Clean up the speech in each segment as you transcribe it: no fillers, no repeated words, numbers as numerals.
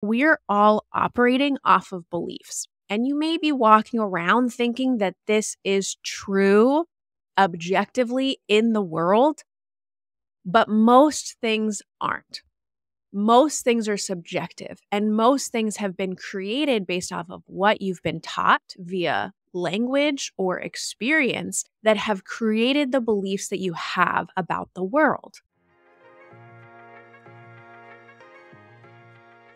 We're all operating off of beliefs. And you may be walking around thinking that this is true objectively in the world, but most things aren't. Most things are subjective, and most things have been created based off of what you've been taught via language or experience that have created the beliefs that you have about the world.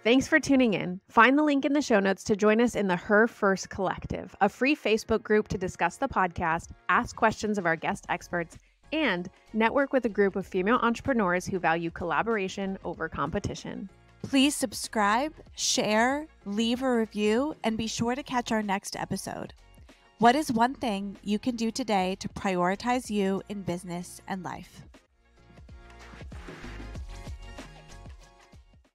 Thanks for tuning in. Find the link in the show notes to join us in the Her First Collective, a free Facebook group to discuss the podcast, ask questions of our guest experts, and network with a group of female entrepreneurs who value collaboration over competition. Please subscribe, share, leave a review, and be sure to catch our next episode. What is one thing you can do today to prioritize you in business and life?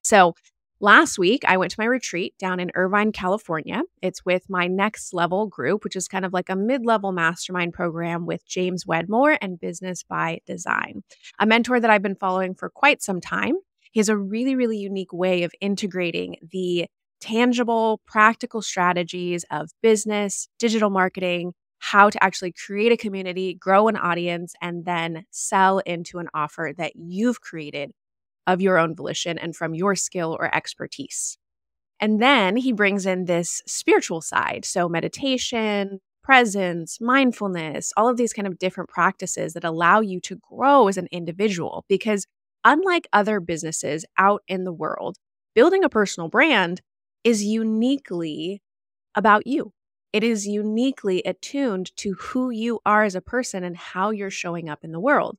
So, last week, I went to my retreat down in Irvine, California. It's with my Next Level group, which is kind of like a mid-level mastermind program with James Wedmore and Business by Design, a mentor that I've been following for quite some time. He has a really, really unique way of integrating the tangible, practical strategies of business, digital marketing, how to actually create a community, grow an audience, and then sell into an offer that you've created of your own volition and from your skill or expertise. And then he brings in this spiritual side. So meditation, presence, mindfulness, all of these kind of different practices that allow you to grow as an individual. Because unlike other businesses out in the world, building a personal brand is uniquely about you. It is uniquely attuned to who you are as a person and how you're showing up in the world.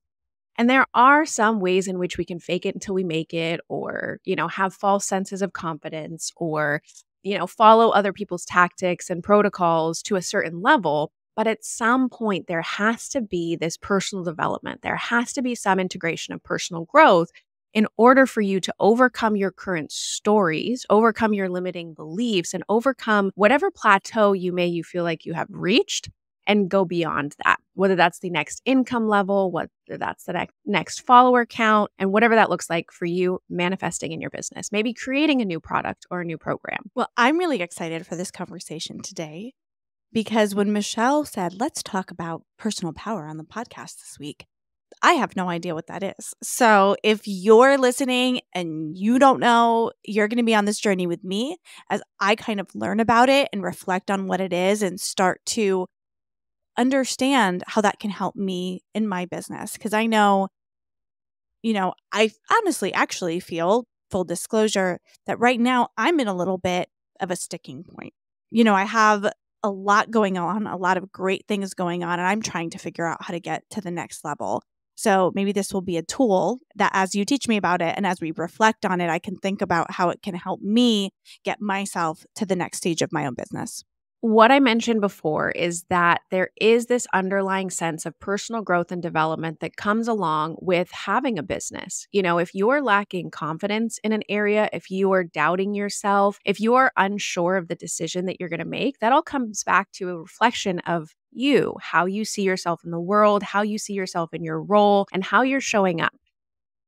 And there are some ways in which we can fake it until we make it, or, have false senses of confidence, or, follow other people's tactics and protocols to a certain level. But at some point, there has to be this personal development. There has to be some integration of personal growth in order for you to overcome your current stories, overcome your limiting beliefs, and overcome whatever plateau you feel like you have reached, and go beyond that, whether that's the next income level, whether that's the next follower count, and whatever that looks like for you manifesting in your business, maybe creating a new product or a new program. Well, I'm really excited for this conversation today because when Michelle said, let's talk about personal power on the podcast this week, I have no idea what that is. So if you're listening and you don't know, you're going to be on this journey with me as I kind of learn about it and reflect on what it is and start to understand how that can help me in my business. Because I know, I honestly actually feel, full disclosure, that right now I'm in a little bit of a sticking point. I have a lot going on, a lot of great things going on, and I'm trying to figure out how to get to the next level. So maybe this will be a tool that as you teach me about it and as we reflect on it, I can think about how it can help me get myself to the next stage of my own business. What I mentioned before is that there is this underlying sense of personal growth and development that comes along with having a business. If you're lacking confidence in an area, if you are doubting yourself, if you are unsure of the decision that you're going to make, that all comes back to a reflection of you, how you see yourself in the world, how you see yourself in your role, and how you're showing up.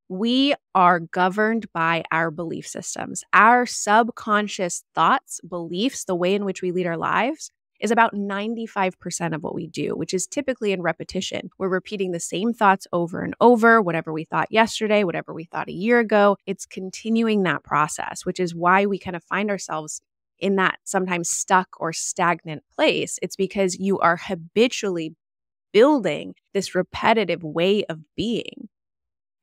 We are governed by our belief systems. Our subconscious thoughts, beliefs, the way in which we lead our lives is about 95% of what we do, which is typically in repetition. We're repeating the same thoughts over and over, whatever we thought yesterday, whatever we thought a year ago. It's continuing that process, which is why we kind of find ourselves in that sometimes stuck or stagnant place. It's because you are habitually building this repetitive way of being.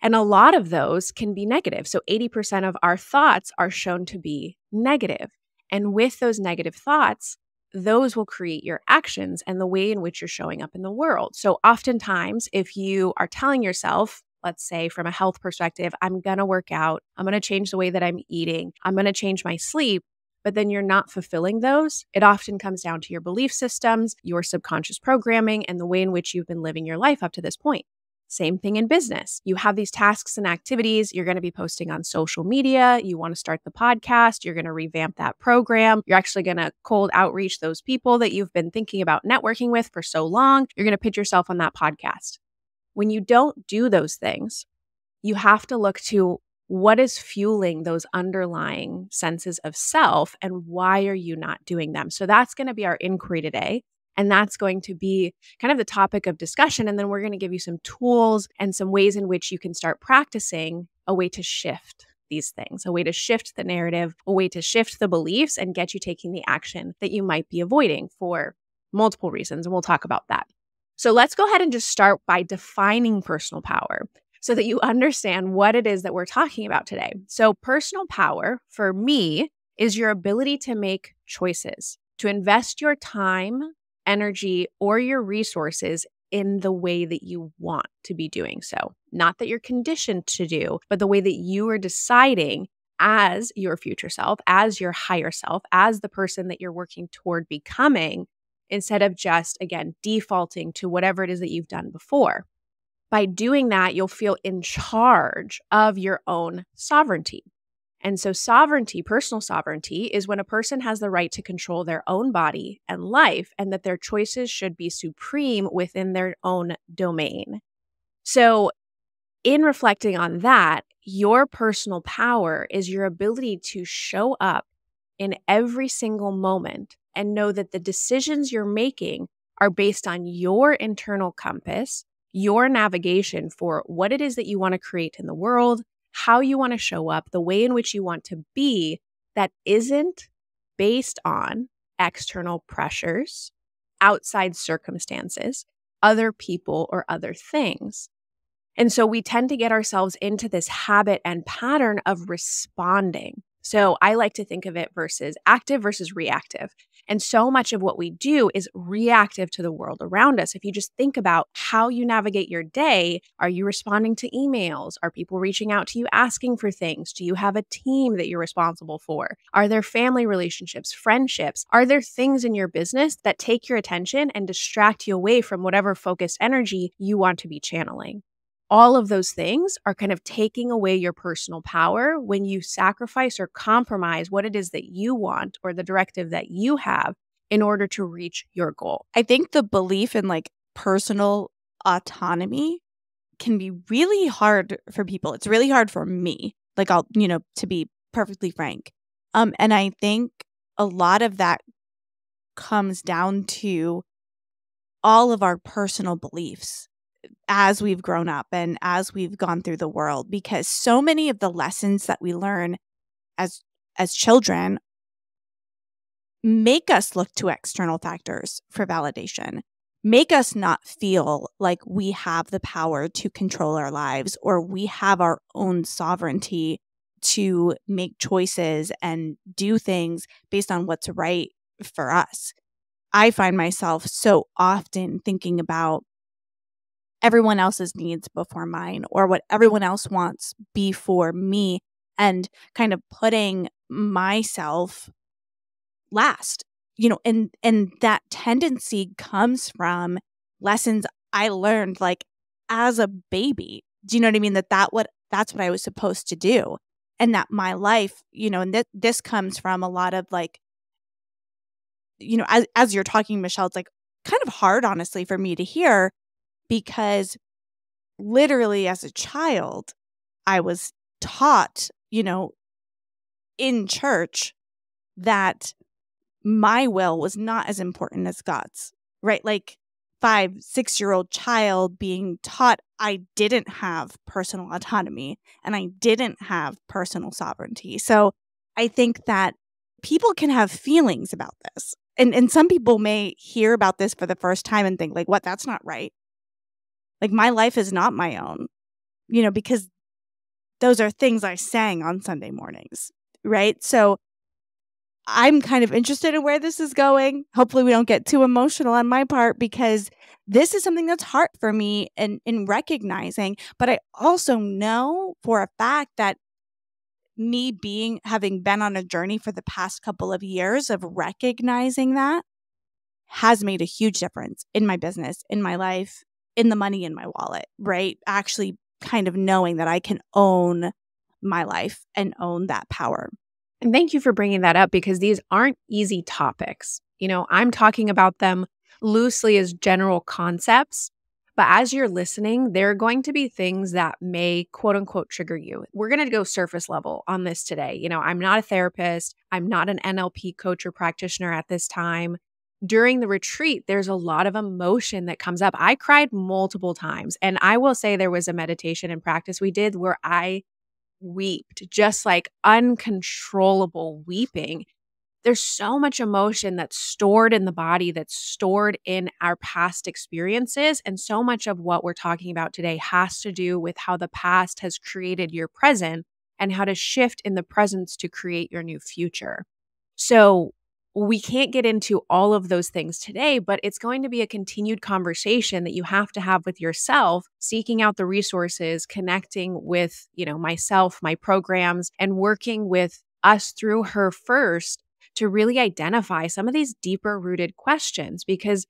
And a lot of those can be negative. So 80% of our thoughts are shown to be negative. And with those negative thoughts, those will create your actions and the way in which you're showing up in the world. So oftentimes, if you are telling yourself, let's say from a health perspective, I'm going to work out, I'm going to change the way that I'm eating, I'm going to change my sleep, but then you're not fulfilling those, it often comes down to your belief systems, your subconscious programming, and the way in which you've been living your life up to this point. Same thing in business. You have these tasks and activities. You're going to be posting on social media. You want to start the podcast. You're going to revamp that program. You're actually going to cold outreach those people that you've been thinking about networking with for so long. You're going to pitch yourself on that podcast. When you don't do those things, you have to look to what is fueling those underlying senses of self and why are you not doing them? So that's going to be our inquiry today. And that's going to be kind of the topic of discussion. And then we're going to give you some tools and some ways in which you can start practicing a way to shift these things, a way to shift the narrative, a way to shift the beliefs and get you taking the action that you might be avoiding for multiple reasons. And we'll talk about that. So let's go ahead and just start by defining personal power so that you understand what it is that we're talking about today. So personal power for me is your ability to make choices, to invest your time, energy, or your resources in the way that you want to be doing so. Not that you're conditioned to do, but the way that you are deciding as your future self, as your higher self, as the person that you're working toward becoming, instead of just, again, defaulting to whatever it is that you've done before. By doing that, you'll feel in charge of your own sovereignty. And so sovereignty, personal sovereignty, is when a person has the right to control their own body and life, and that their choices should be supreme within their own domain. So in reflecting on that, your personal power is your ability to show up in every single moment and know that the decisions you're making are based on your internal compass, your navigation for what it is that you want to create in the world, how you want to show up, the way in which you want to be, that isn't based on external pressures, outside circumstances, other people, or other things. And so we tend to get ourselves into this habit and pattern of responding. So I like to think of it versus active versus reactive. And so much of what we do is reactive to the world around us. If you just think about how you navigate your day, are you responding to emails? Are people reaching out to you asking for things? Do you have a team that you're responsible for? Are there family relationships, friendships? Are there things in your business that take your attention and distract you away from whatever focused energy you want to be channeling? All of those things are kind of taking away your personal power when you sacrifice or compromise what it is that you want or the directive that you have in order to reach your goal. I think the belief in like personal autonomy can be really hard for people. It's really hard for me, like to be perfectly frank. And I think a lot of that comes down to all of our personal beliefs as we've grown up and as we've gone through the world, because so many of the lessons that we learn as children make us look to external factors for validation, make us not feel like we have the power to control our lives or we have our own sovereignty to make choices and do things based on what's right for us. I find myself so often thinking about everyone else's needs before mine, or what everyone else wants before me, and kind of putting myself last. And that tendency comes from lessons I learned like as a baby. Do you know what I mean? That's what I was supposed to do. And that my life, and this comes from a lot of like, as you're talking, Michelle, it's like kind of hard, honestly, for me to hear, because literally as a child, I was taught, in church that my will was not as important as God's, right? Like 5-6-year-old child being taught I didn't have personal autonomy and I didn't have personal sovereignty. So I think that people can have feelings about this. And some people may hear about this for the first time and think like, what, that's not right. Like my life is not my own, because those are things I sang on Sunday mornings, right? So I'm kind of interested in where this is going. Hopefully we don't get too emotional on my part, because this is something that's hard for me in recognizing. But I also know for a fact that having been on a journey for the past couple of years of recognizing that has made a huge difference in my business, in my life, in the money in my wallet, right? Actually kind of knowing that I can own my life and own that power. And thank you for bringing that up, because these aren't easy topics. I'm talking about them loosely as general concepts, But as you're listening, there are going to be things that may quote unquote trigger you. We're going to go surface level on this today. I'm not a therapist. I'm not an NLP coach or practitioner at this time. During the retreat, there's a lot of emotion that comes up. I cried multiple times. And I will say there was a meditation and practice we did where I wept, just like uncontrollable weeping. There's so much emotion that's stored in the body, that's stored in our past experiences. And so much of what we're talking about today has to do with how the past has created your present and how to shift in the presence to create your new future. So we can't get into all of those things today, but it's going to be a continued conversation that you have to have with yourself, seeking out the resources, connecting with, myself, my programs, and working with us through her first to really identify some of these deeper rooted questions, because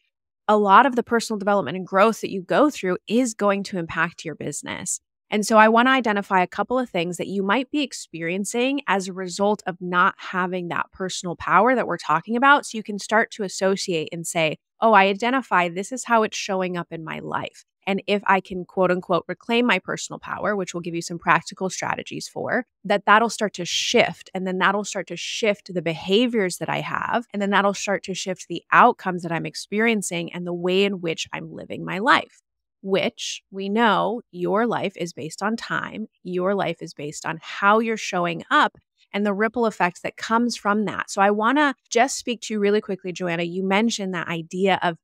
a lot of the personal development and growth that you go through is going to impact your business. And so I want to identify a couple of things that you might be experiencing as a result of not having that personal power that we're talking about. So you can start to associate and say, oh, I identify this is how it's showing up in my life. And if I can, quote unquote, reclaim my personal power, which we'll give you some practical strategies for, that'll start to shift. And then that'll start to shift the behaviors that I have. And then that'll start to shift the outcomes that I'm experiencing and the way in which I'm living my life, which we know your life is based on time. Your life is based on how you're showing up and the ripple effects that comes from that. So I want to just speak to you really quickly, Joanna. You mentioned that idea of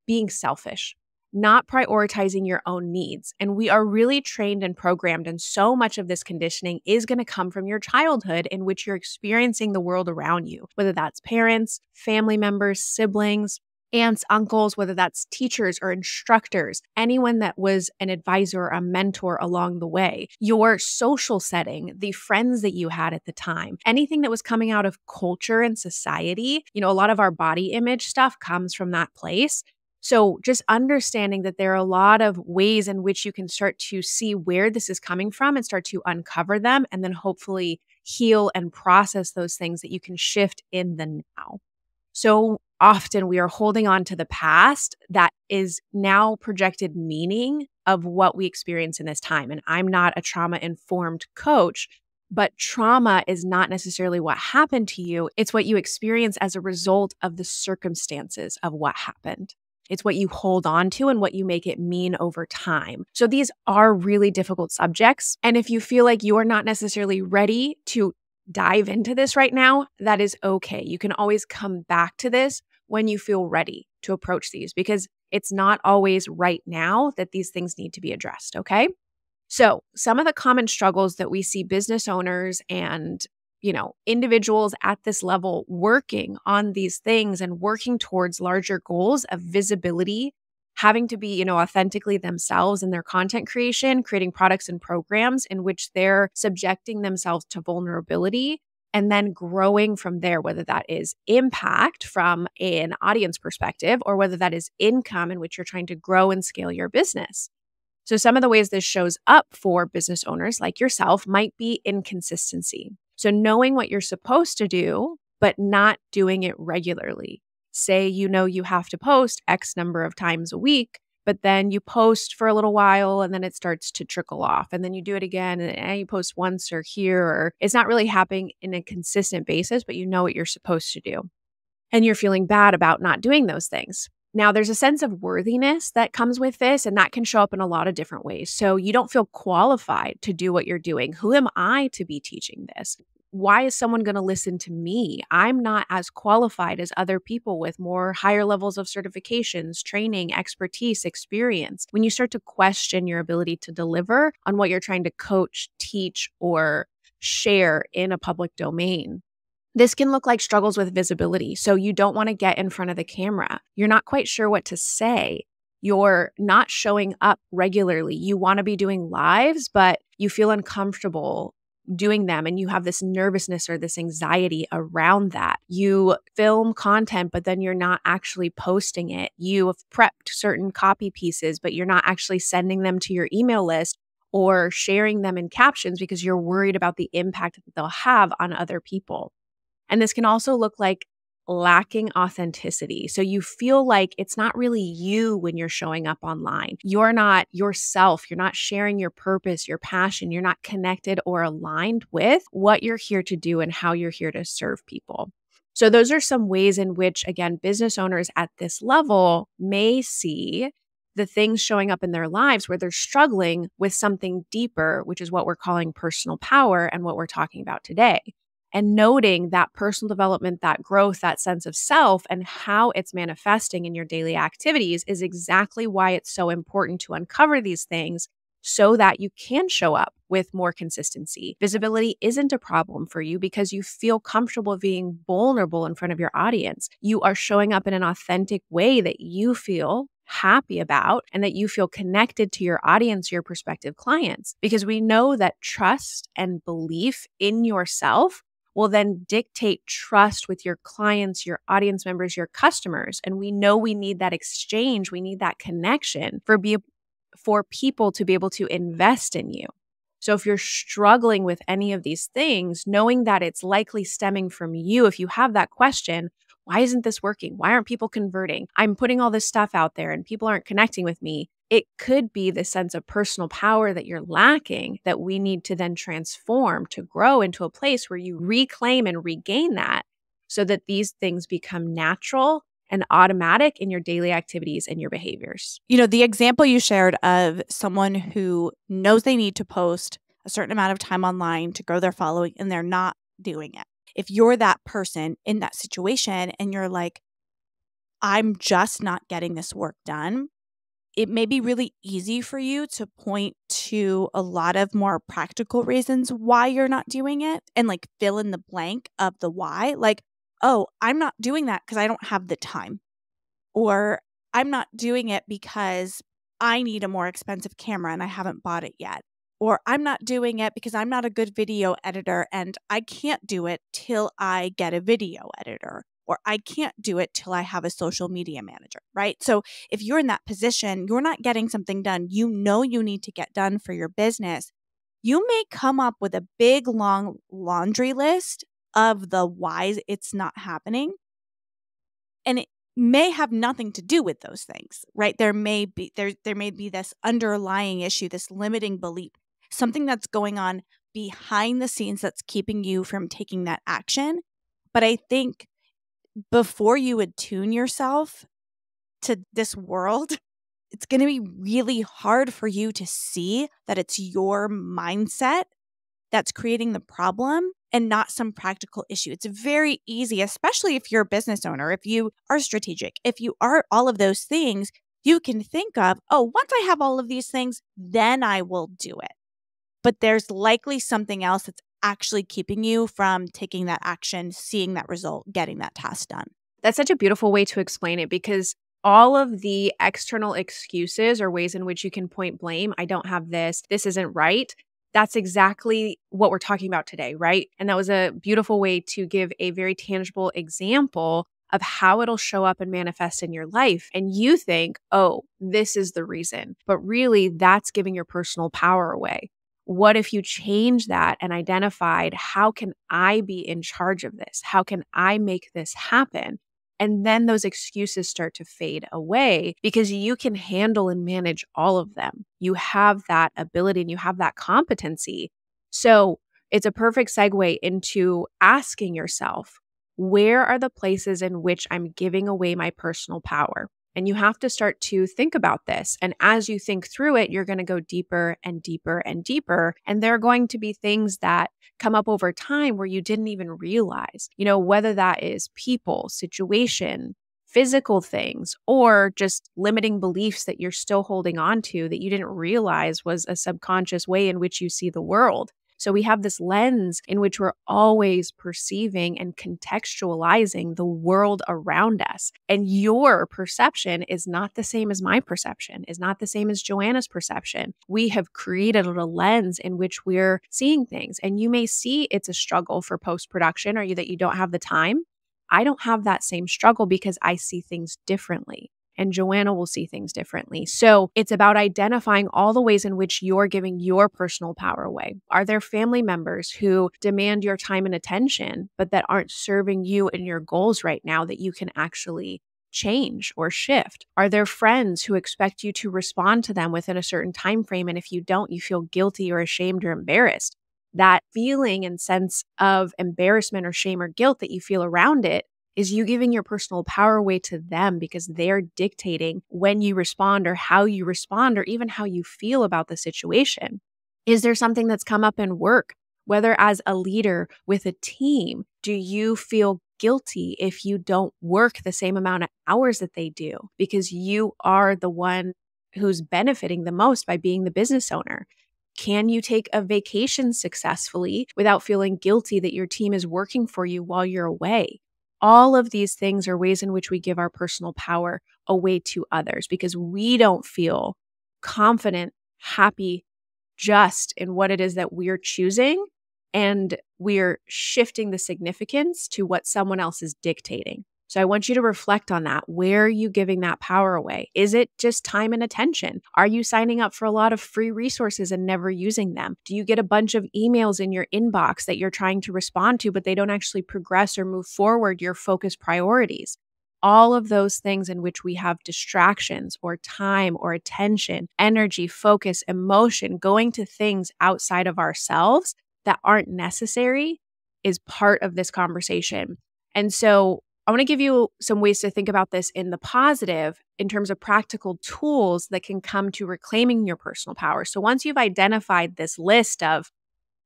being selfish, not prioritizing your own needs. And we are really trained and programmed. And so much of this conditioning is going to come from your childhood in which you're experiencing the world around you, whether that's parents, family members, siblings, aunts, uncles, whether that's teachers or instructors, anyone that was an advisor or a mentor along the way, your social setting, the friends that you had at the time, anything that was coming out of culture and society. A lot of our body image stuff comes from that place. So just understanding that there are a lot of ways in which you can start to see where this is coming from and start to uncover them, and then hopefully heal and process those things that you can shift in the now. So often we are holding on to the past that is now projected meaning of what we experience in this time. And I'm not a trauma-informed coach, but trauma is not necessarily what happened to you. It's what you experience as a result of the circumstances of what happened. It's what you hold on to and what you make it mean over time. So these are really difficult subjects. And if you feel like you are not necessarily ready to dive into this right now, that is okay. You can always come back to this when you feel ready to approach these, because it's not always right now that these things need to be addressed, okay? So some of the common struggles that we see business owners and individuals at this level working on these things and working towards larger goals of visibility, having to be, authentically themselves in their content creation, creating products and programs in which they're subjecting themselves to vulnerability and then growing from there, whether that is impact from an audience perspective or whether that is income in which you're trying to grow and scale your business. So some of the ways this shows up for business owners like yourself might be inconsistency. So knowing what you're supposed to do, but not doing it regularly. Say, you have to post X number of times a week, but then you post for a little while and then it starts to trickle off. And then you do it again and you post once or here, or it's not really happening in a consistent basis, but you know what you're supposed to do. And you're feeling bad about not doing those things. Now, there's a sense of worthiness that comes with this, and that can show up in a lot of different ways. So you don't feel qualified to do what you're doing. Who am I to be teaching this? Why is someone going to listen to me? I'm not as qualified as other people with more higher levels of certifications, training, expertise, experience. When you start to question your ability to deliver on what you're trying to coach, teach, or share in a public domain. This can look like struggles with visibility. So you don't want to get in front of the camera. You're not quite sure what to say. You're not showing up regularly. You want to be doing lives, but you feel uncomfortable doing them. And you have this nervousness or this anxiety around that. You film content, but then you're not actually posting it. You have prepped certain copy pieces, but you're not actually sending them to your email list or sharing them in captions because you're worried about the impact that they'll have on other people. And this can also look like lacking authenticity. So you feel like it's not really you when you're showing up online. You're not yourself. You're not sharing your purpose, your passion. You're not connected or aligned with what you're here to do and how you're here to serve people. So those are some ways in which, again, business owners at this level may see the things showing up in their lives where they're struggling with something deeper, which is what we're calling personal power and what we're talking about today. And noting that personal development, that growth, that sense of self, and how it's manifesting in your daily activities is exactly why it's so important to uncover these things so that you can show up with more consistency. Visibility isn't a problem for you because you feel comfortable being vulnerable in front of your audience. You are showing up in an authentic way that you feel happy about and that you feel connected to your audience, your prospective clients, because we know that trust and belief in yourself will then dictate trust with your clients, your audience members, your customers. And we know we need that exchange. We need that connection for people to be able to invest in you. So if you're struggling with any of these things, knowing that it's likely stemming from you, if you have that question, why isn't this working? Why aren't people converting? I'm putting all this stuff out there and people aren't connecting with me. It could be the sense of personal power that you're lacking that we need to then transform to grow into a place where you reclaim and regain that so that these things become natural and automatic in your daily activities and your behaviors. The example you shared of someone who knows they need to post a certain amount of time online to grow their following and they're not doing it. If you're that person in that situation and you're like, I'm just not getting this work done, it may be really easy for you to point to a lot of more practical reasons why you're not doing it and like fill in the blank of the why. Like, oh, I'm not doing that because I don't have the time. Or I'm not doing it because I need a more expensive camera and I haven't bought it yet. Or I'm not doing it because I'm not a good video editor and I can't do it till I get a video editor. Or I can't do it till I have a social media manager, right? So if you're in that position, you're not getting something done you know you need to get done for your business, you may come up with a big, long laundry list of the whys it's not happening. And it may have nothing to do with those things, right? There may be this underlying issue, this limiting belief, something that's going on behind the scenes that's keeping you from taking that action. But I think before you attune yourself to this world, it's going to be really hard for you to see that it's your mindset that's creating the problem and not some practical issue. It's very easy, especially if you're a business owner, if you are strategic, if you are all of those things, you can think of, oh, once I have all of these things, then I will do it. But there's likely something else that's actually keeping you from taking that action, seeing that result, getting that task done. That's such a beautiful way to explain it because all of the external excuses or ways in which you can point blame, I don't have this isn't right. That's exactly what we're talking about today, right? And that was a beautiful way to give a very tangible example of how it'll show up and manifest in your life. And you think, oh, this is the reason. But really, that's giving your personal power away. What if you change that and identified, how can I be in charge of this? How can I make this happen? And then those excuses start to fade away because you can handle and manage all of them. You have that ability and you have that competency. So it's a perfect segue into asking yourself, where are the places in which I'm giving away my personal power? And you have to start to think about this. And as you think through it, you're going to go deeper and deeper and deeper. And there are going to be things that come up over time where you didn't even realize, whether that is people, situation, physical things, or just limiting beliefs that you're still holding on to that you didn't realize was a subconscious way in which you see the world. So we have this lens in which we're always perceiving and contextualizing the world around us. And your perception is not the same as my perception, is not the same as Joanna's perception. We have created a lens in which we're seeing things. And you may see it's a struggle for post-production or that you don't have the time. I don't have that same struggle because I see things differently. and Joanna will see things differently. So it's about identifying all the ways in which you're giving your personal power away. Are there family members who demand your time and attention, but that aren't serving you and your goals right now that you can actually change or shift? Are there friends who expect you to respond to them within a certain time frame, and if you don't, you feel guilty or ashamed or embarrassed? That feeling and sense of embarrassment or shame or guilt that you feel around it is you giving your personal power away to them because they're dictating when you respond or how you respond or even how you feel about the situation. Is there something that's come up in work, whether as a leader with a team? Do you feel guilty if you don't work the same amount of hours that they do because you are the one who's benefiting the most by being the business owner? Can you take a vacation successfully without feeling guilty that your team is working for you while you're away? All of these things are ways in which we give our personal power away to others because we don't feel confident, happy, just in what it is that we're choosing. And we're shifting the significance to what someone else is dictating. So I want you to reflect on that. Where are you giving that power away? Is it just time and attention? Are you signing up for a lot of free resources and never using them? Do you get a bunch of emails in your inbox that you're trying to respond to, but they don't actually progress or move forward your focus priorities? All of those things in which we have distractions or time or attention, energy, focus, emotion going to things outside of ourselves that aren't necessary is part of this conversation. And so I want to give you some ways to think about this in the positive in terms of practical tools that can come to reclaiming your personal power. So once you've identified this list of,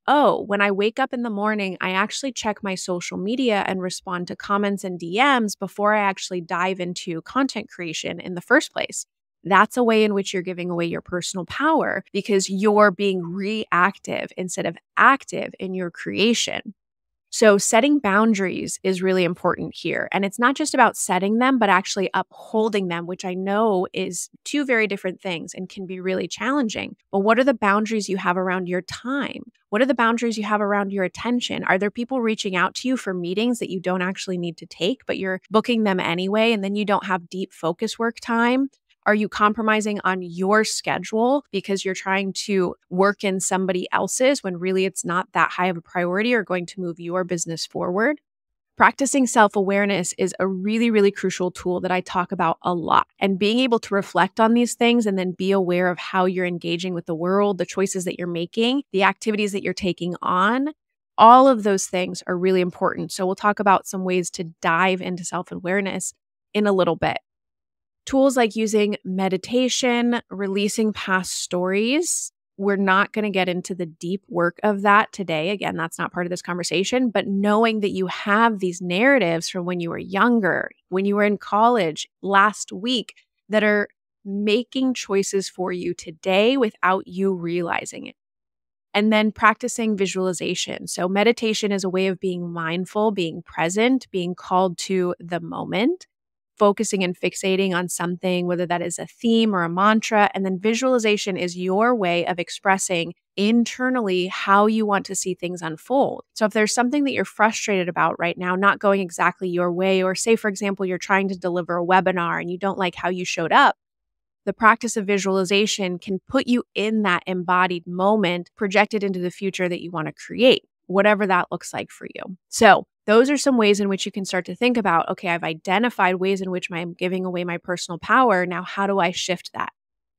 oh, when I wake up in the morning, I actually check my social media and respond to comments and DMs before I actually dive into content creation in the first place. That's a way in which you're giving away your personal power because you're being reactive instead of active in your creation. So setting boundaries is really important here. And it's not just about setting them, but actually upholding them, which I know is two very different things and can be really challenging. But what are the boundaries you have around your time? What are the boundaries you have around your attention? Are there people reaching out to you for meetings that you don't actually need to take, but you're booking them anyway, and then you don't have deep focus work time? Are you compromising on your schedule because you're trying to work in somebody else's when really it's not that high of a priority or going to move your business forward? Practicing self-awareness is a really, really crucial tool that I talk about a lot. And being able to reflect on these things and then be aware of how you're engaging with the world, the choices that you're making, the activities that you're taking on, all of those things are really important. So we'll talk about some ways to dive into self-awareness in a little bit. Tools like using meditation, releasing past stories. We're not going to get into the deep work of that today. Again, that's not part of this conversation, but knowing that you have these narratives from when you were younger, when you were in college, last week, that are making choices for you today without you realizing it. And then practicing visualization. So meditation is a way of being mindful, being present, being called to the moment, focusing and fixating on something, whether that is a theme or a mantra. And then visualization is your way of expressing internally how you want to see things unfold. So if there's something that you're frustrated about right now, not going exactly your way, or say, for example, you're trying to deliver a webinar and you don't like how you showed up, the practice of visualization can put you in that embodied moment projected into the future that you want to create, whatever that looks like for you. So those are some ways in which you can start to think about, okay, I've identified ways in which I'm giving away my personal power. Now, how do I shift that?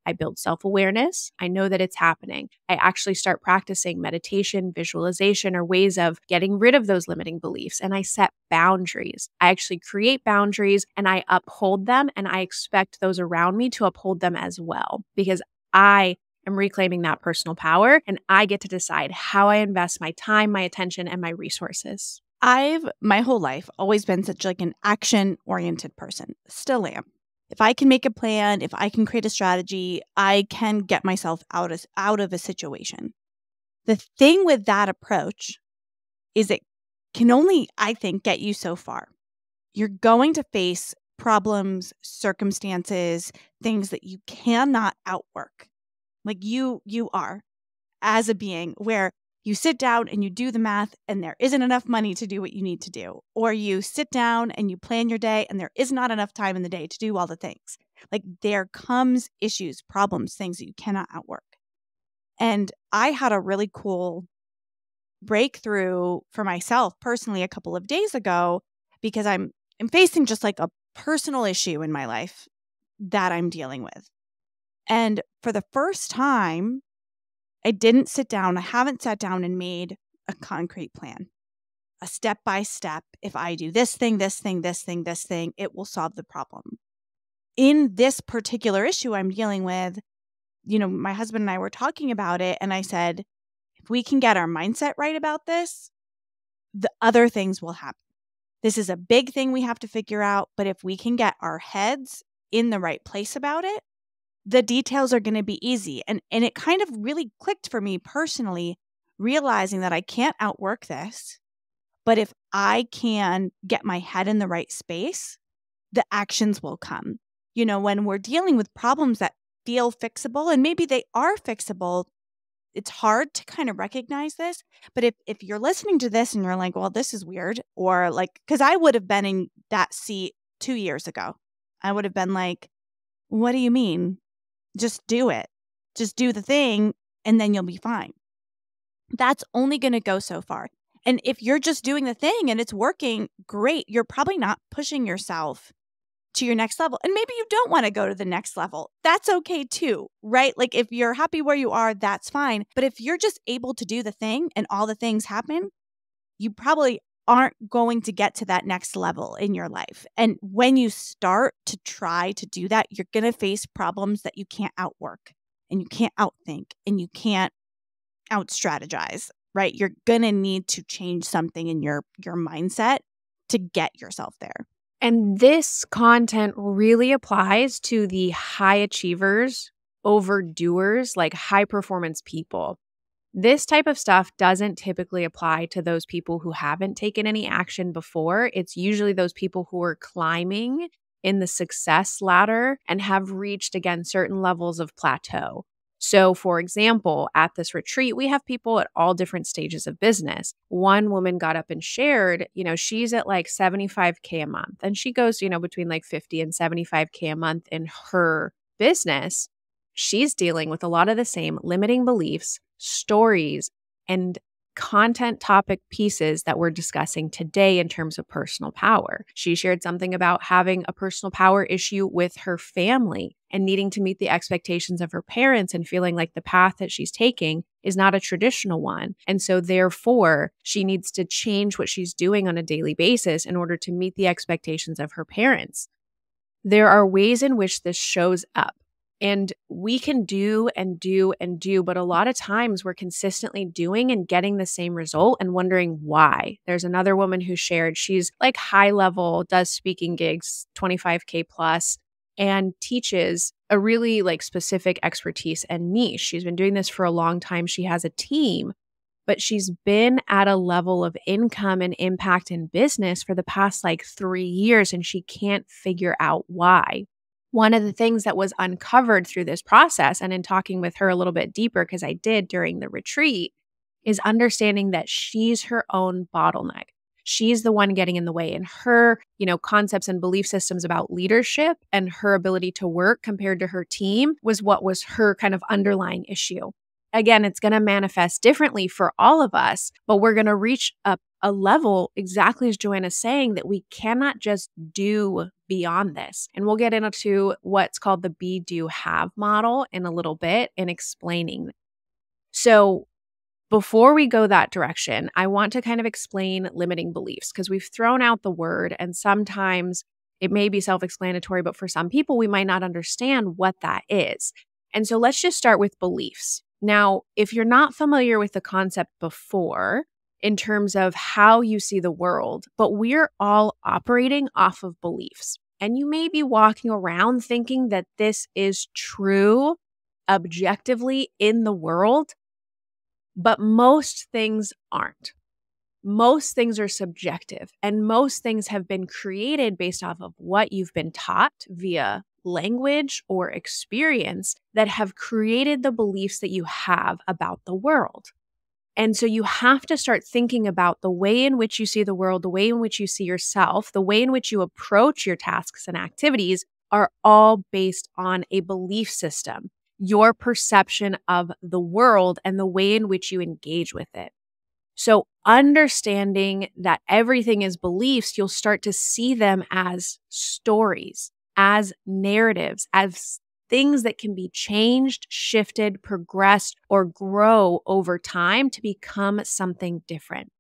I build self-awareness. I know that it's happening. I actually start practicing meditation, visualization, or ways of getting rid of those limiting beliefs. And I set boundaries. I actually create boundaries and I uphold them. And I expect those around me to uphold them as well, because I am reclaiming that personal power and I get to decide how I invest my time, my attention, and my resources. I've my whole life always been such like an action-oriented person. Still am. If I can make a plan, if I can create a strategy, I can get myself out of a situation. The thing with that approach is it can only, I think, get you so far. You're going to face problems, circumstances, things that you cannot outwork. Like you are as a being where you sit down and you do the math and there isn't enough money to do what you need to do. Or you sit down and you plan your day and there is not enough time in the day to do all the things. Like there comes issues, problems, things that you cannot outwork. And I had a really cool breakthrough for myself personally a couple of days ago because I'm facing just like a personal issue in my life that I'm dealing with. And for the first time, I haven't sat down and made a concrete plan, a step by step. If I do this thing, this thing, this thing, this thing, it will solve the problem. In this particular issue I'm dealing with, my husband and I were talking about it, and I said, if we can get our mindset right about this, the other things will happen. This is a big thing we have to figure out, but if we can get our heads in the right place about it, the details are going to be easy. And it kind of really clicked for me personally, realizing that I can't outwork this, but if I can get my head in the right space, the actions will come. When we're dealing with problems that feel fixable, and maybe they are fixable, it's hard to kind of recognize this. But if you're listening to this and you're like, well, this is weird, or like, because I would have been in that seat 2 years ago. I would have been like, what do you mean? Just do it. Just do the thing, and then you'll be fine. That's only going to go so far. And if you're just doing the thing and it's working, great. You're probably not pushing yourself to your next level. And maybe you don't want to go to the next level. That's okay too, right? Like if you're happy where you are, that's fine. But if you're just able to do the thing and all the things happen, you probably aren't going to get to that next level in your life. And when you start to try to do that, you're going to face problems that you can't outwork and you can't outthink and you can't out-strategize, right? You're going to need to change something in your mindset to get yourself there. And this content really applies to the high achievers, overdoers, like high performance people. This type of stuff doesn't typically apply to those people who haven't taken any action before. It's usually those people who are climbing in the success ladder and have reached, again, certain levels of plateau. So, for example, at this retreat, we have people at all different stages of business. One woman got up and shared, she's at like 75K a month, and she goes, between like 50 and 75K a month in her business. She's dealing with a lot of the same limiting beliefs, stories, and content topic pieces that we're discussing today in terms of personal power. She shared something about having a personal power issue with her family and needing to meet the expectations of her parents and feeling like the path that she's taking is not a traditional one. And so therefore, she needs to change what she's doing on a daily basis in order to meet the expectations of her parents. There are ways in which this shows up. And we can do and do and do, but a lot of times we're consistently doing and getting the same result and wondering why. There's another woman who shared, she's like high level, does speaking gigs, 25K plus, and teaches a really like specific expertise and niche. She's been doing this for a long time. She has a team, but she's been at a level of income and impact in business for the past like 3 years, and she can't figure out why. One of the things that was uncovered through this process, and in talking with her a little bit deeper, because I did during the retreat, is understanding that she's her own bottleneck. She's the one getting in the way, and her, concepts and belief systems about leadership and her ability to work compared to her team was what was her kind of underlying issue. Again, it's going to manifest differently for all of us, but we're going to reach a level, exactly as Joanna's saying, that we cannot just do beyond this. And we'll get into what's called the be, do, have model in a little bit in explaining. So before we go that direction, I want to kind of explain limiting beliefs, because we've thrown out the word and sometimes it may be self-explanatory, but for some people, we might not understand what that is. And so let's just start with beliefs. Now, if you're not familiar with the concept before, in terms of how you see the world, but we're all operating off of beliefs. And you may be walking around thinking that this is true objectively in the world, but most things aren't. Most things are subjective, and most things have been created based off of what you've been taught via language or experience that have created the beliefs that you have about the world. And so you have to start thinking about the way in which you see the world, the way in which you see yourself, the way in which you approach your tasks and activities are all based on a belief system, your perception of the world and the way in which you engage with it. So, understanding that everything is beliefs, you'll start to see them as stories, as narratives, as things that can be changed, shifted, progressed, or grow over time to become something different.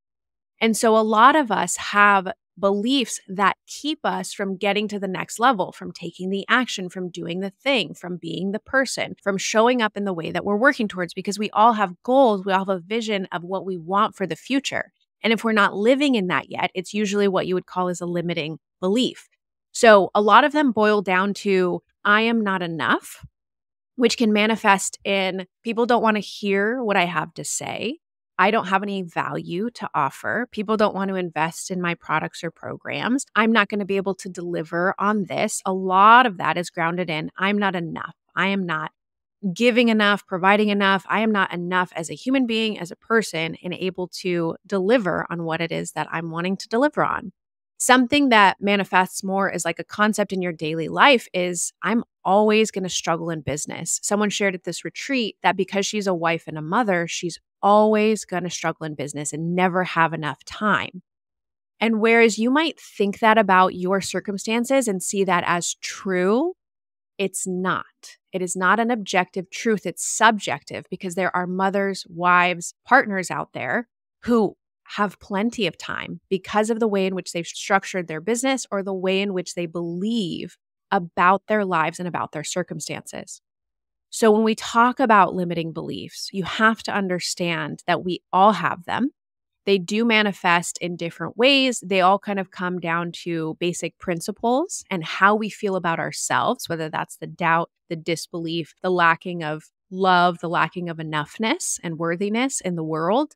And so a lot of us have beliefs that keep us from getting to the next level, from taking the action, from doing the thing, from being the person, from showing up in the way that we're working towards, because we all have goals. We all have a vision of what we want for the future. And if we're not living in that yet, it's usually what you would call as a limiting belief. So a lot of them boil down to, I am not enough, which can manifest in people don't want to hear what I have to say. I don't have any value to offer. People don't want to invest in my products or programs. I'm not going to be able to deliver on this. A lot of that is grounded in I'm not enough. I am not giving enough, providing enough. I am not enough as a human being, as a person, and able to deliver on what it is that I'm wanting to deliver on. Something that manifests more as like a concept in your daily life is I'm always going to struggle in business. Someone shared at this retreat that because she's a wife and a mother, she's always going to struggle in business and never have enough time. And whereas you might think that about your circumstances and see that as true, it's not. It is not an objective truth. It's subjective because there are mothers, wives, partners out there who have plenty of time because of the way in which they've structured their business or the way in which they believe about their lives and about their circumstances. So when we talk about limiting beliefs, you have to understand that we all have them. They do manifest in different ways. They all kind of come down to basic principles and how we feel about ourselves, whether that's the doubt, the disbelief, the lacking of love, the lacking of enoughness and worthiness in the world.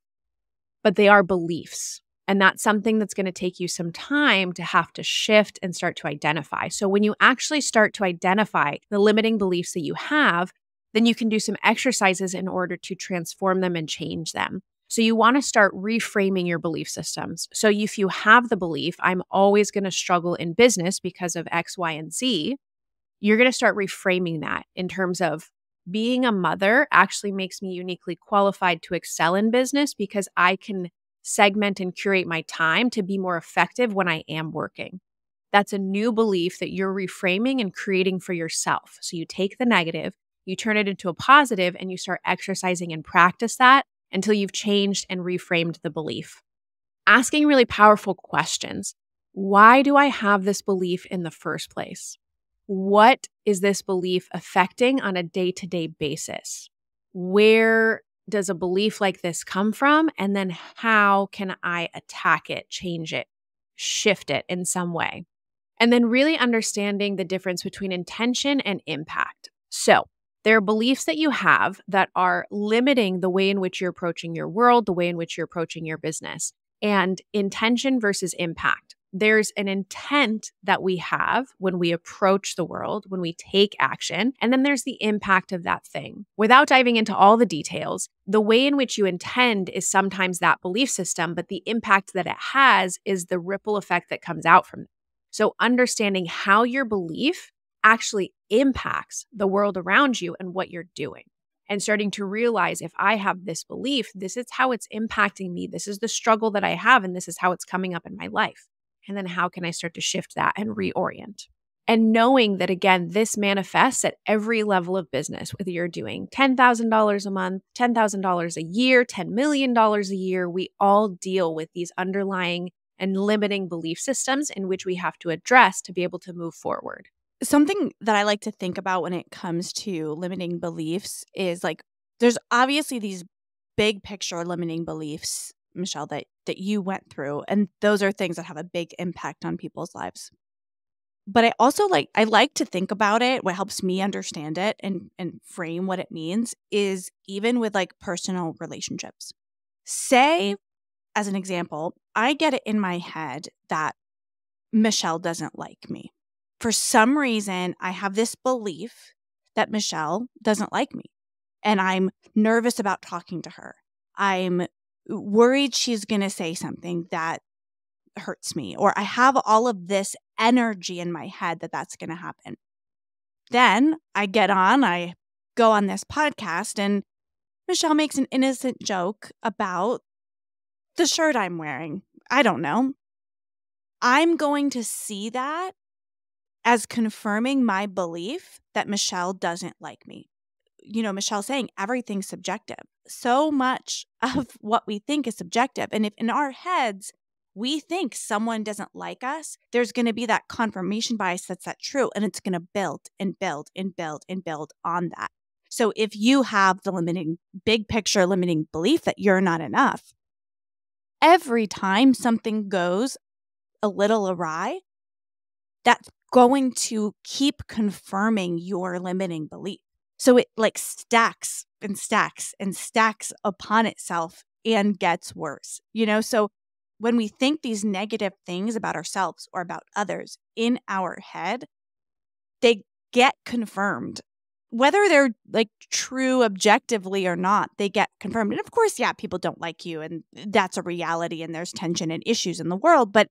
But they are beliefs. And that's something that's going to take you some time to have to shift and start to identify. So when you actually start to identify the limiting beliefs that you have, then you can do some exercises in order to transform them and change them. So you want to start reframing your belief systems. So if you have the belief, I'm always going to struggle in business because of X, Y, and Z, you're going to start reframing that in terms of being a mother actually makes me uniquely qualified to excel in business because I can segment and curate my time to be more effective when I am working. That's a new belief that you're reframing and creating for yourself. So you take the negative, you turn it into a positive, and you start exercising and practice that until you've changed and reframed the belief. Asking really powerful questions. Why do I have this belief in the first place? What is this belief affecting on a day-to-day basis? Where does a belief like this come from? And then how can I attack it, change it, shift it in some way? And then really understanding the difference between intention and impact. So there are beliefs that you have that are limiting the way in which you're approaching your world, the way in which you're approaching your business, and intention versus impact. There's an intent that we have when we approach the world, when we take action, and then there's the impact of that thing. Without diving into all the details, the way in which you intend is sometimes that belief system, but the impact that it has is the ripple effect that comes out from it. So understanding how your belief actually impacts the world around you and what you're doing. And starting to realize if I have this belief, this is how it's impacting me. This is the struggle that I have, and this is how it's coming up in my life. And then how can I start to shift that and reorient? And knowing that, again, this manifests at every level of business, whether you're doing $10,000 a month, $10,000 a year, $10 million a year, we all deal with these underlying and limiting belief systems in which we have to address to be able to move forward. Something that I like to think about when it comes to limiting beliefs is like, there's obviously these big picture limiting beliefs, Michelle, that you went through. And those are things that have a big impact on people's lives. But I also like to think about it. What helps me understand it and frame what it means is even with like personal relationships. Say, as an example, I get it in my head that Michelle doesn't like me. For some reason, I have this belief that Michelle doesn't like me, and I'm nervous about talking to her. I'm worried she's going to say something that hurts me, or I have all of this energy in my head that that's going to happen. Then I get on, I go on this podcast, and Michelle makes an innocent joke about the shirt I'm wearing. I don't know. I'm going to see that as confirming my belief that Michelle doesn't like me. Michelle's saying everything's subjective. So much of what we think is subjective. And if in our heads we think someone doesn't like us, there's going to be that confirmation bias that's true. And it's going to build and build and build and build on that. So if you have the big picture limiting belief that you're not enough, every time something goes a little awry, that's going to keep confirming your limiting belief. So it stacks and stacks and stacks upon itself and gets worse. So when we think these negative things about ourselves or about others in our head, they get confirmed. Whether they're true objectively or not, they get confirmed. And of course, yeah, people don't like you, and that's a reality, and there's tension and issues in the world. But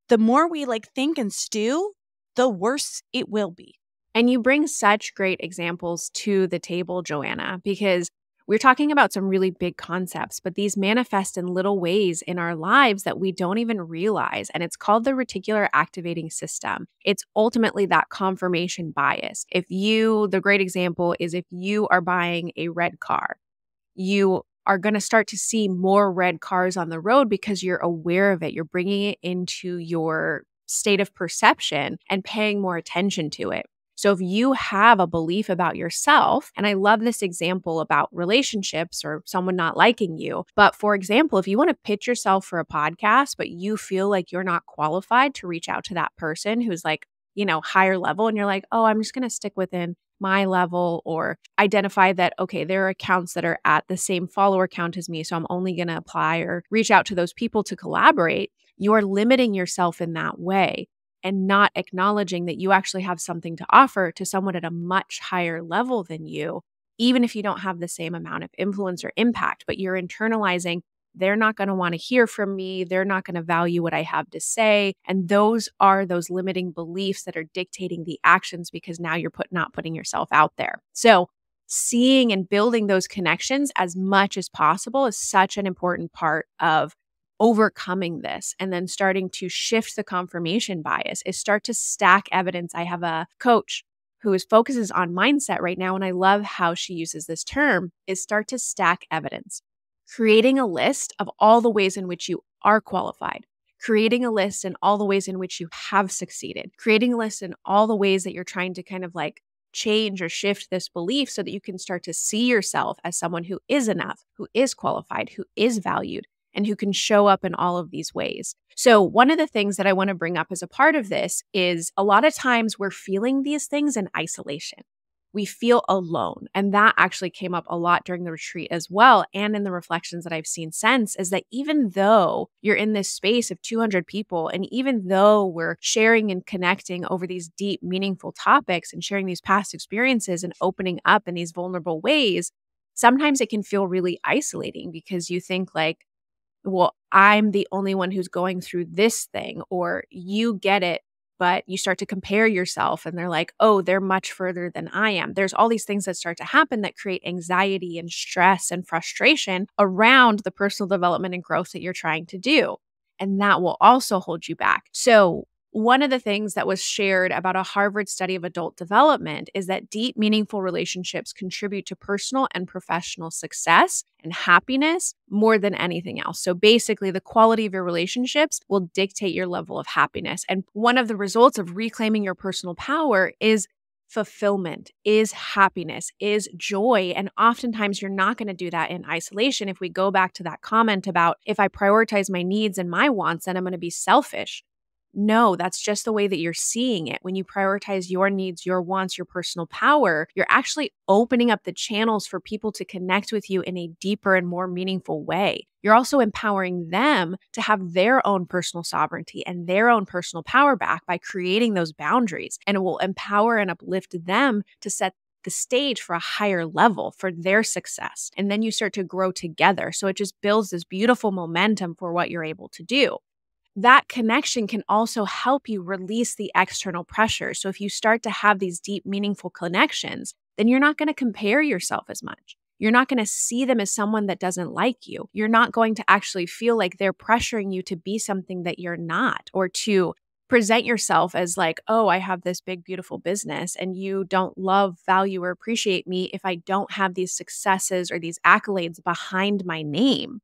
the more we think and stew, the worse it will be. And you bring such great examples to the table, Joanna, because we're talking about some really big concepts, but these manifest in little ways in our lives that we don't even realize. And it's called the reticular activating system. It's ultimately that confirmation bias. The great example is if you are buying a red car, you are going to start to see more red cars on the road because you're aware of it. You're bringing it into your state of perception and paying more attention to it. So if you have a belief about yourself, and I love this example about relationships or someone not liking you, but for example, if you want to pitch yourself for a podcast, but you feel like you're not qualified to reach out to that person who's higher level, and you're like, oh, I'm just going to stick within my level, or identify that, okay, there are accounts that are at the same follower count as me, so I'm only going to apply or reach out to those people to collaborate. You're limiting yourself in that way and not acknowledging that you actually have something to offer to someone at a much higher level than you, even if you don't have the same amount of influence or impact, but you're internalizing, they're not going to want to hear from me. They're not going to value what I have to say. And those are those limiting beliefs that are dictating the actions because now you're not putting yourself out there. So seeing and building those connections as much as possible is such an important part of overcoming this, and then starting to shift the confirmation bias is start to stack evidence. I have a coach who focuses on mindset right now, and I love how she uses this term, is start to stack evidence. Creating a list of all the ways in which you are qualified, creating a list in all the ways in which you have succeeded, creating a list in all the ways that you're trying to kind of change or shift this belief so that you can start to see yourself as someone who is enough, who is qualified, who is valued, and who can show up in all of these ways. So one of the things that I want to bring up as a part of this is a lot of times we're feeling these things in isolation. We feel alone. And that actually came up a lot during the retreat as well. And in the reflections that I've seen since, is that even though you're in this space of 200 people, and even though we're sharing and connecting over these deep, meaningful topics and sharing these past experiences and opening up in these vulnerable ways, sometimes it can feel really isolating because you think well, I'm the only one who's going through this thing, or you get it, but you start to compare yourself and they're like, oh, they're much further than I am. There's all these things that start to happen that create anxiety and stress and frustration around the personal development and growth that you're trying to do. And that will also hold you back. So one of the things that was shared about a Harvard study of adult development is that deep, meaningful relationships contribute to personal and professional success and happiness more than anything else. So basically, the quality of your relationships will dictate your level of happiness. And one of the results of reclaiming your personal power is fulfillment, is happiness, is joy. And oftentimes you're not going to do that in isolation. If we go back to that comment about if I prioritize my needs and my wants, then I'm going to be selfish. No, that's just the way that you're seeing it. When you prioritize your needs, your wants, your personal power, you're actually opening up the channels for people to connect with you in a deeper and more meaningful way. You're also empowering them to have their own personal sovereignty and their own personal power back by creating those boundaries. And it will empower and uplift them to set the stage for a higher level for their success. And then you start to grow together. So it just builds this beautiful momentum for what you're able to do. that connection can also help you release the external pressure. So if you start to have these deep, meaningful connections, then you're not going to compare yourself as much. You're not going to see them as someone that doesn't like you. You're not going to actually feel like they're pressuring you to be something that you're not, or to present yourself as like, oh, I have this big, beautiful business and you don't love, value, or appreciate me if I don't have these successes or these accolades behind my name.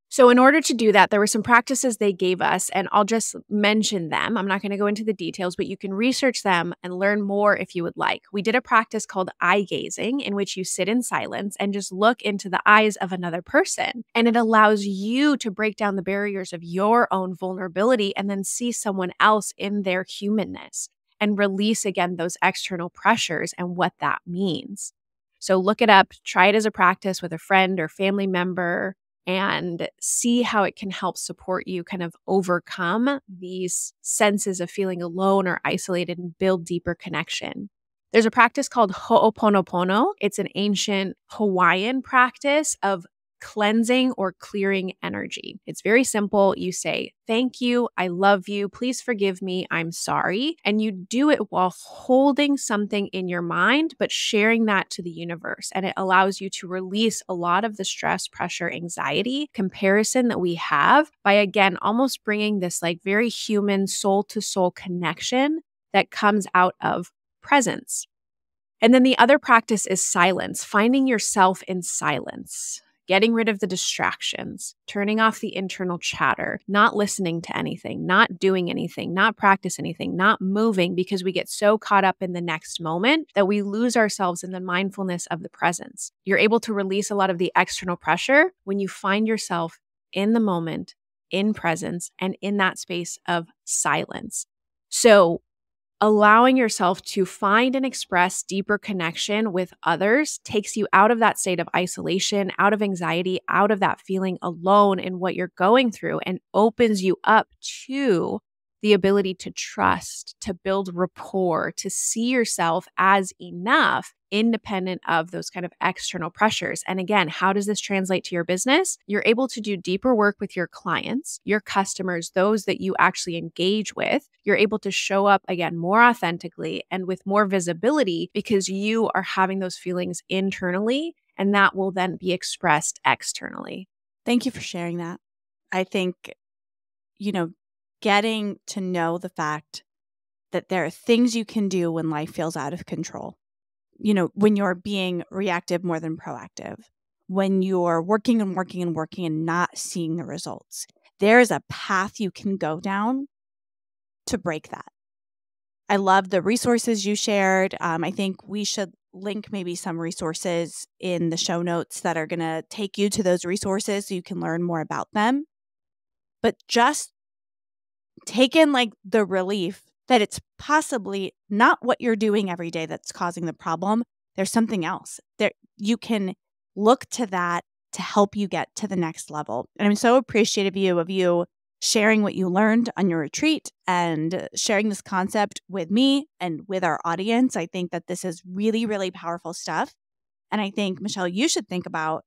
So in order to do that, there were some practices they gave us, and I'll just mention them. I'm not going to go into the details, but you can research them and learn more if you would like. We did a practice called eye gazing, in which you sit in silence and just look into the eyes of another person. And it allows you to break down the barriers of your own vulnerability and then see someone else in their humanness and release again those external pressures and what that means. So look it up, try it as a practice with a friend or family member, and see how it can help support you kind of overcome these senses of feeling alone or isolated and build deeper connection. There's a practice called Ho'oponopono. It's an ancient Hawaiian practice of cleansing or clearing energy. It's very simple. You say, thank you, I love you, please forgive me, I'm sorry. And you do it while holding something in your mind, but sharing that to the universe. And it allows you to release a lot of the stress, pressure, anxiety, comparison that we have by, again, almost bringing this like very human soul to soul connection that comes out of presence. And then the other practice is silence, finding yourself in silence. Getting rid of the distractions, turning off the internal chatter, not listening to anything, not doing anything, not practice anything, not moving, because we get so caught up in the next moment that we lose ourselves in the mindfulness of the presence. You're able to release a lot of the external pressure when you find yourself in the moment, in presence, and in that space of silence. So allowing yourself to find and express deeper connection with others takes you out of that state of isolation, out of anxiety, out of that feeling alone in what you're going through, and opens you up to the ability to trust, to build rapport, to see yourself as enough, independent of those kind of external pressures. And again, how does this translate to your business? You're able to do deeper work with your clients, your customers, those that you actually engage with. You're able to show up again more authentically and with more visibility because you are having those feelings internally, and that will then be expressed externally. Thank you for sharing that. I think, getting to know the fact that there are things you can do when life feels out of control. When you're being reactive more than proactive, when you're working and working and working and not seeing the results, there is a path you can go down to break that. I love the resources you shared. I think we should link maybe some resources in the show notes that are going to take you to those resources so you can learn more about them. But just take in like the relief that it's possibly not what you're doing every day that's causing the problem. There's something else. You can look to that to help you get to the next level. And I'm so appreciative of you sharing what you learned on your retreat and sharing this concept with me and with our audience. I think that this is really, really powerful stuff. And I think, Michelle, you should think about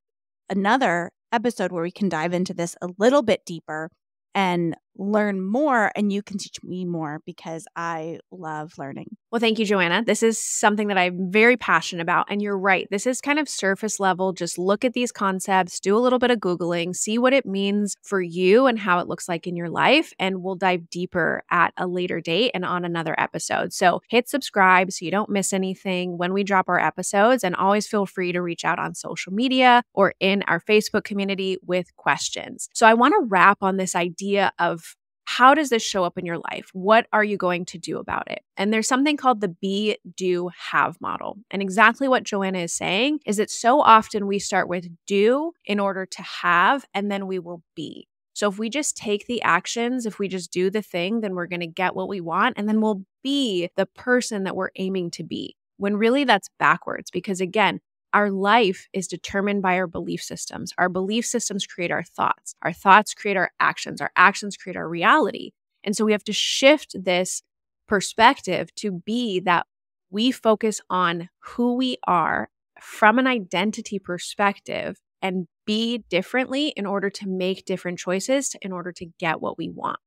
another episode where we can dive into this a little bit deeper and learn more, and you can teach me more because I love learning. Well, thank you, Joanna. This is something that I'm very passionate about. And you're right. This is kind of surface level. Just look at these concepts, do a little bit of Googling, see what it means for you and how it looks like in your life. And we'll dive deeper at a later date and on another episode. So hit subscribe so you don't miss anything when we drop our episodes. And always feel free to reach out on social media or in our Facebook community with questions. So I want to wrap on this idea of how does this show up in your life? What are you going to do about it? And there's something called the be, do, have model. And exactly what Joanna is saying is that so often we start with do in order to have, and then we will be. So if we just take the actions, if we just do the thing, then we're going to get what we want, and then we'll be the person that we're aiming to be. When really that's backwards, because again, our life is determined by our belief systems. Our belief systems create our thoughts. Our thoughts create our actions. Our actions create our reality. And so we have to shift this perspective to be that we focus on who we are from an identity perspective and be differently in order to make different choices, in order to get what we want.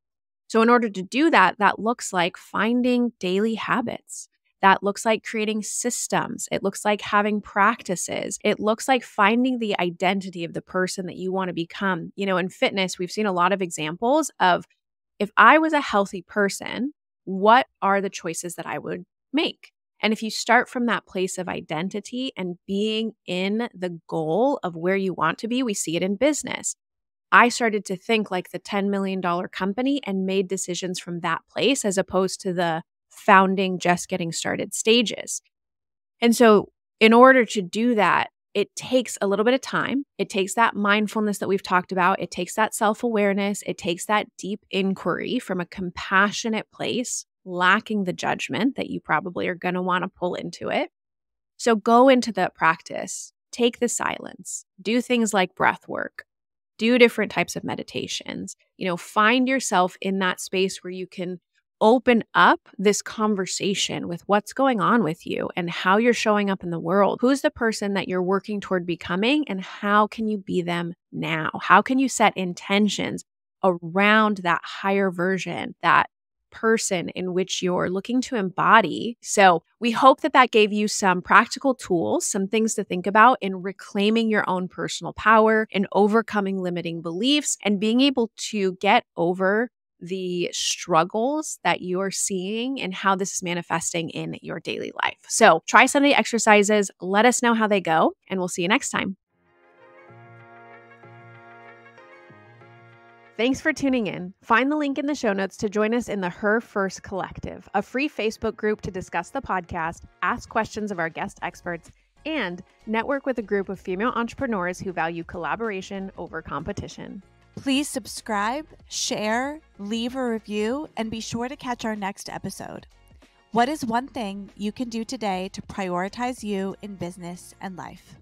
So in order to do that, that looks like finding daily habits. That looks like creating systems. It looks like having practices. It looks like finding the identity of the person that you want to become. In fitness, we've seen a lot of examples of, if I was a healthy person, what are the choices that I would make? And if you start from that place of identity and being in the goal of where you want to be, we see it in business. I started to think like the $10 million company and made decisions from that place as opposed to the founding, just getting started stages. And so in order to do that, it takes a little bit of time. It takes that mindfulness that we've talked about. It takes that self-awareness. It takes that deep inquiry from a compassionate place, lacking the judgment that you probably are going to want to pull into it. So go into the practice, take the silence, do things like breath work, do different types of meditations, find yourself in that space where you can open up this conversation with what's going on with you and how you're showing up in the world. Who's the person that you're working toward becoming, and how can you be them now? How can you set intentions around that higher version, that person in which you're looking to embody? So we hope that gave you some practical tools, some things to think about in reclaiming your own personal power and overcoming limiting beliefs and being able to get over the struggles that you're seeing and how this is manifesting in your daily life. So try some of the exercises, let us know how they go, and we'll see you next time. Thanks for tuning in. Find the link in the show notes to join us in the Her First Collective, a free Facebook group to discuss the podcast, ask questions of our guest experts, and network with a group of female entrepreneurs who value collaboration over competition. Please subscribe, share, leave a review, and be sure to catch our next episode. What is one thing you can do today to prioritize you in business and life?